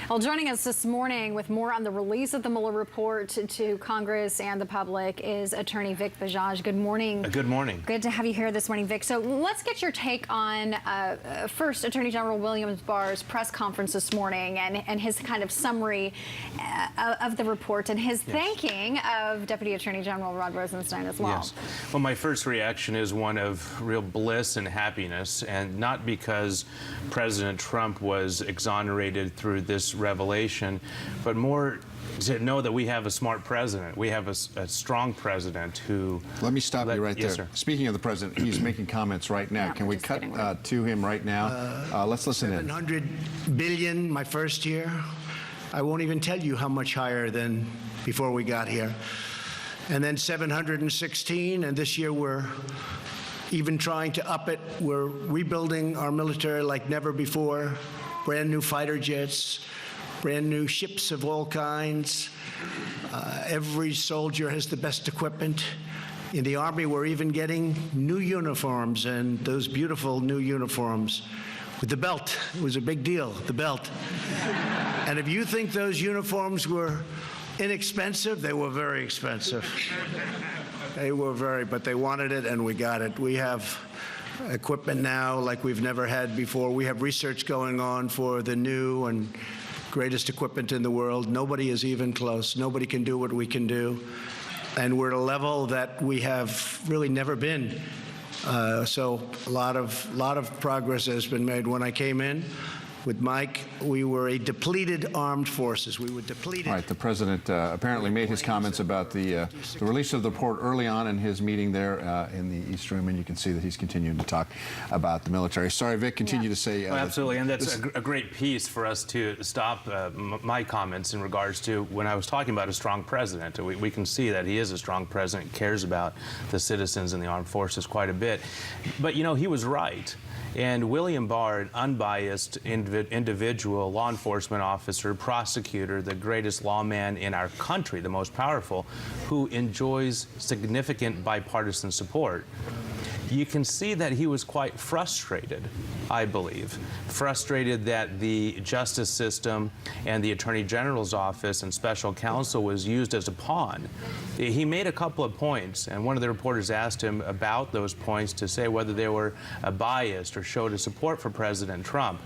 Well, joining us this morning with more on the release of the Mueller report to Congress and the public is Attorney Vikas Bajaj. Good morning. Good morning. Good to have you here this morning, Vic. So let's get your take on, first, Attorney General William Barr's press conference this morning and his kind of summary of the report and his thanking of Deputy Attorney General Rod Rosenstein as well. Yes. Well, my first reaction is one of real bliss and happiness, and not because President Trump was exonerated through this revelation, but more to know that we have a smart president. We have a strong president who... Let me stop you right there. Yes, sir. Speaking of the president, he's making comments right now. Yeah, can we cut to him right now? Let's listen in. $700 billion my first year. I won't even tell you how much higher than before we got here. And then 716, and this year we're even trying to up it. We're rebuilding our military like never before. Brand new fighter jets, brand new ships of all kinds. Every soldier has the best equipment. In the Army, we're even getting new uniforms, and those beautiful new uniforms with the belt. It was a big deal, the belt. And if you think those uniforms were inexpensive, they were very expensive. They were but they wanted it, and we got it. We have equipment now like we've never had before. We have research going on for the new and greatest equipment in the world. Nobody is even close. Nobody can do what we can do. And we're at a level that we have really never been. So a lot of progress has been made. When I came in with Mike, we were a depleted armed forces. We were depleted. All right, the president apparently made his comments about the release of the report early on in his meeting there in the East Room, and you can see that he's continuing to talk about the military. Sorry, Vic, continue to say... Well, absolutely, and that's a great piece for us to stop my comments in regards to when I was talking about a strong president. We can see that he is a strong president, cares about the citizens and the armed forces quite a bit. But, you know, he was right. And William Barr, an unbiased individual, law enforcement officer, prosecutor, the greatest lawman in our country, the most powerful, who enjoys significant bipartisan support. You can see that he was quite frustrated, I believe. Frustrated that the justice system and the Attorney General's office and special counsel was used as a pawn. He made a couple of points, and one of the reporters asked him about those points to say whether they were biased or showed a support for President Trump.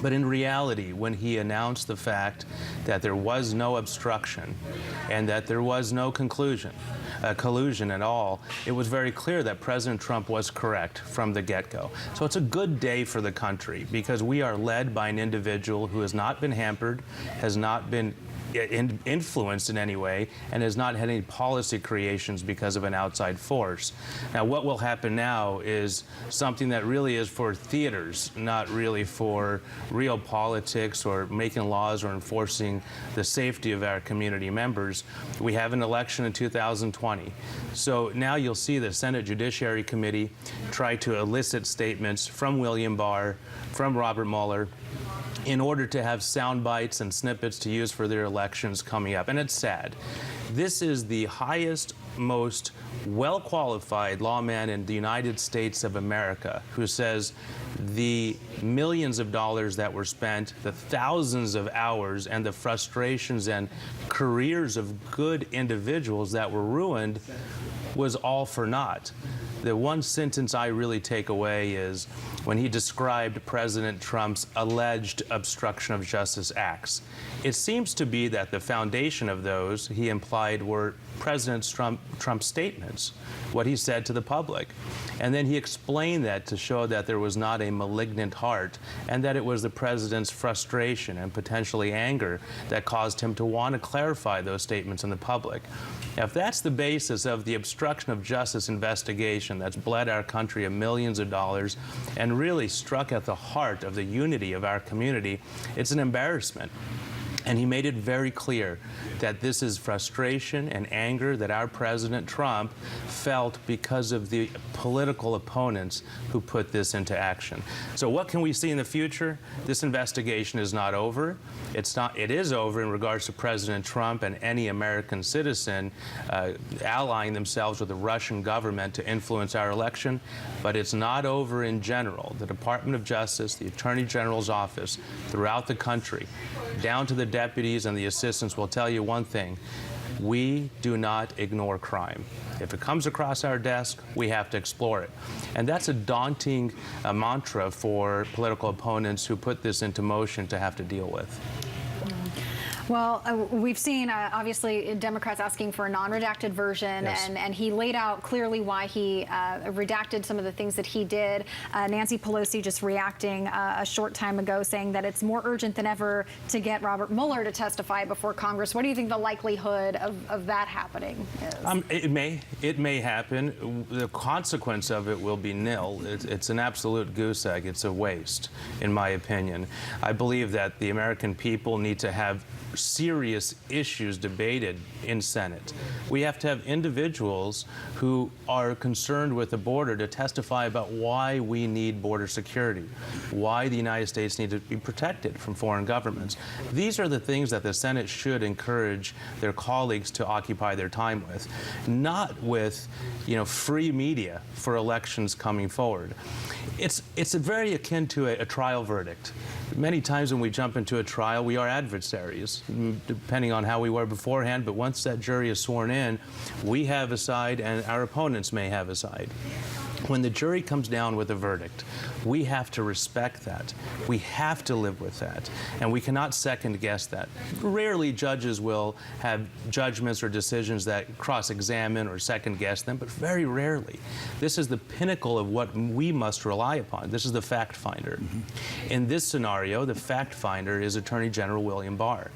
But in reality, when he announced the fact that there was no obstruction and that there was no collusion at all, it was very clear that President Trump was correct from the get-go. So it's a good day for the country because we are led by an individual who has not been hampered, has not been influenced in any way, and has not had any policy creations because of an outside force. Now, what will happen now is something that really is for theaters, not really for real politics or making laws or enforcing the safety of our community members. We have an election in 2020. So now you'll see the Senate Judiciary Committee try to elicit statements from William Barr, from Robert Mueller, in order to have sound bites and snippets to use for their elections coming up. And it's sad. This is the highest, most well-qualified lawman in the United States of America who says the millions of dollars that were spent, the thousands of hours, and the frustrations and careers of good individuals that were ruined was all for naught. The one sentence I really take away is when he described President Trump's alleged obstruction of justice acts. It seems to be that the foundation of those, he implied, were President Trump's statements, what he said to the public. And then he explained that to show that there was not a malignant heart and that it was the president's frustration and potentially anger that caused him to want to clarify those statements in the public. Now, if that's the basis of the obstruction of justice investigation that's bled our country of millions of dollars and really struck at the heart of the unity of our community, it's an embarrassment. And he made it very clear that this is frustration and anger that our President Trump felt because of the political opponents who put this into action. So what can we see in the future? This investigation is not over. It is over in regards to President Trump and any American citizen allying themselves with the Russian government to influence our election, but it's not over in general. The Department of Justice, the Attorney General's office, throughout the country, down to the deputies and the assistants will tell you one thing: we do not ignore crime. If it comes across our desk, we have to explore it. And that's a daunting mantra for political opponents who put this into motion to have to deal with. Well, we've seen, obviously, Democrats asking for a non-redacted version, Yes. and he laid out clearly why he redacted some of the things that he did. Nancy Pelosi just reacting a short time ago, saying that it's more urgent than ever to get Robert Mueller to testify before Congress. What do you think the likelihood of that happening is? It may happen. The consequence of it will be nil. It's an absolute goose egg. It's a waste, in my opinion. I believe that the American people need to have serious issues debated in Senate. We have to have individuals who are concerned with the border to testify about why we need border security, why the United States needs to be protected from foreign governments. These are the things that the Senate should encourage their colleagues to occupy their time with, not with, free media for elections coming forward. It's very akin to a trial verdict. Many times when we jump into a trial, we are adversaries, depending on how we were beforehand, but once that jury is sworn in, we have a side and our opponents may have a side. When the jury comes down with a verdict, we have to respect that. We have to live with that, and we cannot second guess that. Rarely judges will have judgments or decisions that cross-examine or second guess them, but very rarely. This is the pinnacle of what we must rely upon. This is the fact finder. In this scenario, the fact finder is Attorney General William Barr.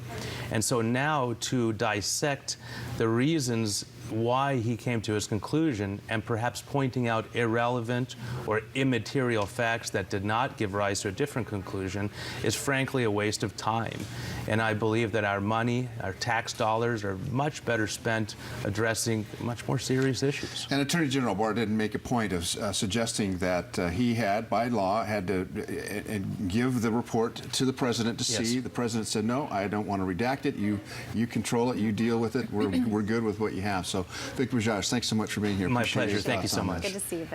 And so now to dissect the reasons why he came to his conclusion and perhaps pointing out irrelevant or immaterial facts that did not give rise to a different conclusion is frankly a waste of time. And I believe that our money, our tax dollars, are much better spent addressing much more serious issues. And Attorney General Barr didn't make a point of suggesting that he had, by law, had to give the report to the president to see. Yes. The president said, no, I don't want to redact it. You control it. You deal with it. We're good with what you have. So, Vikas Bajaj, thanks so much for being here. My Appreciate pleasure. your Thank you thoughts so on much. this. Good to see you, Vic.